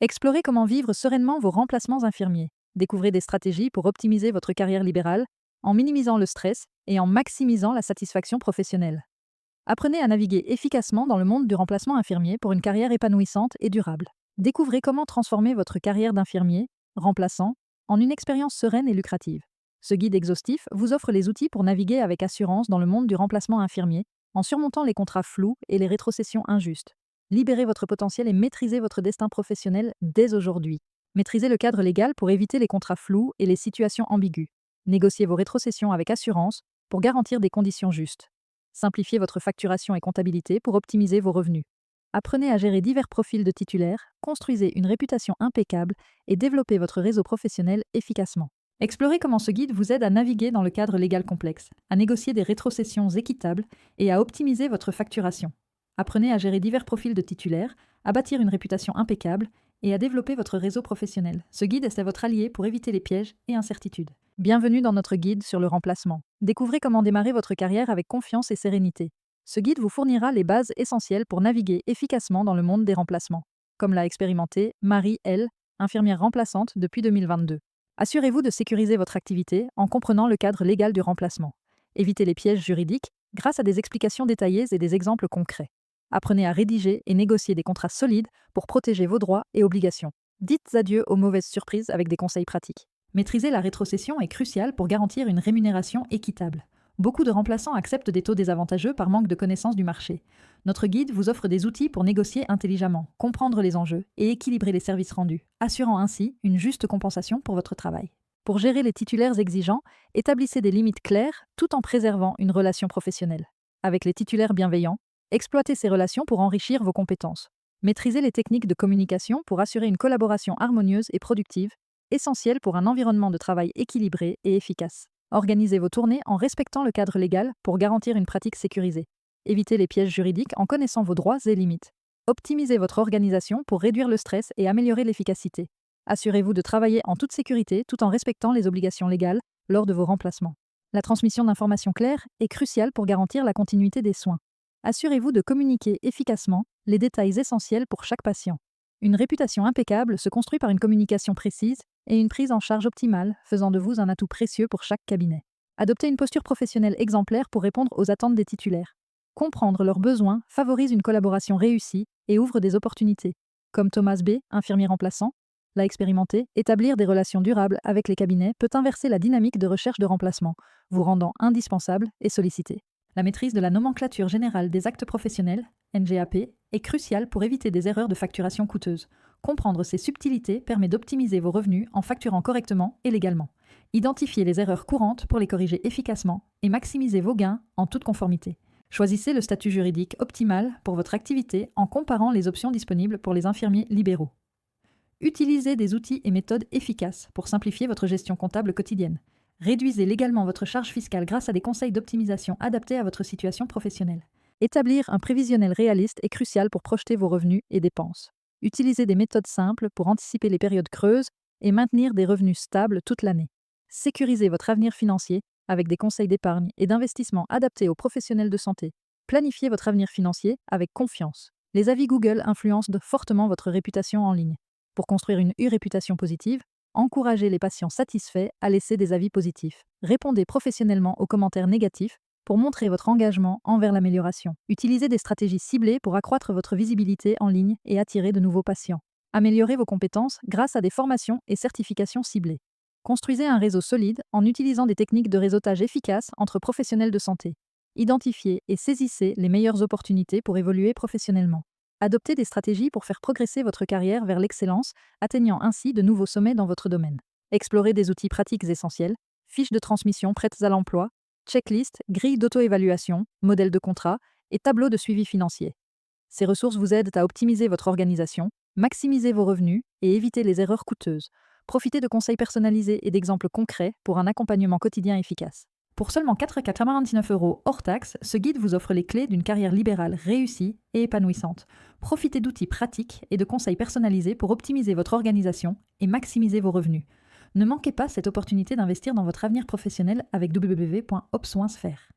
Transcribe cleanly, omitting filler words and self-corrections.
Explorez comment vivre sereinement vos remplacements infirmiers. Découvrez des stratégies pour optimiser votre carrière libérale en minimisant le stress et en maximisant la satisfaction professionnelle. Apprenez à naviguer efficacement dans le monde du remplacement infirmier pour une carrière épanouissante et durable. Découvrez comment transformer votre carrière d'infirmier, remplaçant, en une expérience sereine et lucrative. Ce guide exhaustif vous offre les outils pour naviguer avec assurance dans le monde du remplacement infirmier, en surmontant les contrats flous et les rétrocessions injustes. Libérez votre potentiel et maîtrisez votre destin professionnel dès aujourd'hui. Maîtrisez le cadre légal pour éviter les contrats flous et les situations ambiguës. Négociez vos rétrocessions avec assurance pour garantir des conditions justes. Simplifiez votre facturation et comptabilité pour optimiser vos revenus. Apprenez à gérer divers profils de titulaires, construisez une réputation impeccable et développez votre réseau professionnel efficacement. Explorez comment ce guide vous aide à naviguer dans le cadre légal complexe, à négocier des rétrocessions équitables et à optimiser votre facturation. Apprenez à gérer divers profils de titulaires, à bâtir une réputation impeccable et à développer votre réseau professionnel. Ce guide est votre allié pour éviter les pièges et incertitudes. Bienvenue dans notre guide sur le remplacement. Découvrez comment démarrer votre carrière avec confiance et sérénité. Ce guide vous fournira les bases essentielles pour naviguer efficacement dans le monde des remplacements, comme l'a expérimenté Marie L., infirmière remplaçante depuis 2022. Assurez-vous de sécuriser votre activité en comprenant le cadre légal du remplacement. Évitez les pièges juridiques grâce à des explications détaillées et des exemples concrets. Apprenez à rédiger et négocier des contrats solides pour protéger vos droits et obligations. Dites adieu aux mauvaises surprises avec des conseils pratiques. Maîtriser la rétrocession est crucial pour garantir une rémunération équitable. Beaucoup de remplaçants acceptent des taux désavantageux par manque de connaissance du marché. Notre guide vous offre des outils pour négocier intelligemment, comprendre les enjeux et équilibrer les services rendus, assurant ainsi une juste compensation pour votre travail. Pour gérer les titulaires exigeants, établissez des limites claires tout en préservant une relation professionnelle. Avec les titulaires bienveillants, exploitez ces relations pour enrichir vos compétences. Maîtrisez les techniques de communication pour assurer une collaboration harmonieuse et productive, essentielle pour un environnement de travail équilibré et efficace. Organisez vos tournées en respectant le cadre légal pour garantir une pratique sécurisée. Évitez les pièges juridiques en connaissant vos droits et limites. Optimisez votre organisation pour réduire le stress et améliorer l'efficacité. Assurez-vous de travailler en toute sécurité tout en respectant les obligations légales lors de vos remplacements. La transmission d'informations claires est cruciale pour garantir la continuité des soins. Assurez-vous de communiquer efficacement les détails essentiels pour chaque patient. Une réputation impeccable se construit par une communication précise et une prise en charge optimale, faisant de vous un atout précieux pour chaque cabinet. Adoptez une posture professionnelle exemplaire pour répondre aux attentes des titulaires. Comprendre leurs besoins favorise une collaboration réussie et ouvre des opportunités. Comme Thomas B., infirmier remplaçant, l'a expérimenté, établir des relations durables avec les cabinets peut inverser la dynamique de recherche de remplacement, vous rendant indispensable et sollicité. La maîtrise de la nomenclature générale des actes professionnels, NGAP, est cruciale pour éviter des erreurs de facturation coûteuses. Comprendre ces subtilités permet d'optimiser vos revenus en facturant correctement et légalement. Identifiez les erreurs courantes pour les corriger efficacement et maximisez vos gains en toute conformité. Choisissez le statut juridique optimal pour votre activité en comparant les options disponibles pour les infirmiers libéraux. Utilisez des outils et méthodes efficaces pour simplifier votre gestion comptable quotidienne. Réduisez légalement votre charge fiscale grâce à des conseils d'optimisation adaptés à votre situation professionnelle. Établir un prévisionnel réaliste est crucial pour projeter vos revenus et dépenses. Utilisez des méthodes simples pour anticiper les périodes creuses et maintenir des revenus stables toute l'année. Sécurisez votre avenir financier avec des conseils d'épargne et d'investissement adaptés aux professionnels de santé. Planifiez votre avenir financier avec confiance. Les avis Google influencent fortement votre réputation en ligne. Pour construire une réputation positive, encouragez les patients satisfaits à laisser des avis positifs. Répondez professionnellement aux commentaires négatifs pour montrer votre engagement envers l'amélioration. Utilisez des stratégies ciblées pour accroître votre visibilité en ligne et attirer de nouveaux patients. Améliorez vos compétences grâce à des formations et certifications ciblées. Construisez un réseau solide en utilisant des techniques de réseautage efficaces entre professionnels de santé. Identifiez et saisissez les meilleures opportunités pour évoluer professionnellement. Adoptez des stratégies pour faire progresser votre carrière vers l'excellence, atteignant ainsi de nouveaux sommets dans votre domaine. Explorez des outils pratiques essentiels, fiches de transmission prêtes à l'emploi, checklists, grilles d'auto-évaluation, modèles de contrat et tableaux de suivi financier. Ces ressources vous aident à optimiser votre organisation, maximiser vos revenus et éviter les erreurs coûteuses. Profitez de conseils personnalisés et d'exemples concrets pour un accompagnement quotidien efficace. Pour seulement 4,99 € hors taxe, ce guide vous offre les clés d'une carrière libérale réussie et épanouissante. Profitez d'outils pratiques et de conseils personnalisés pour optimiser votre organisation et maximiser vos revenus. Ne manquez pas cette opportunité d'investir dans votre avenir professionnel avec www.opsoinsphère.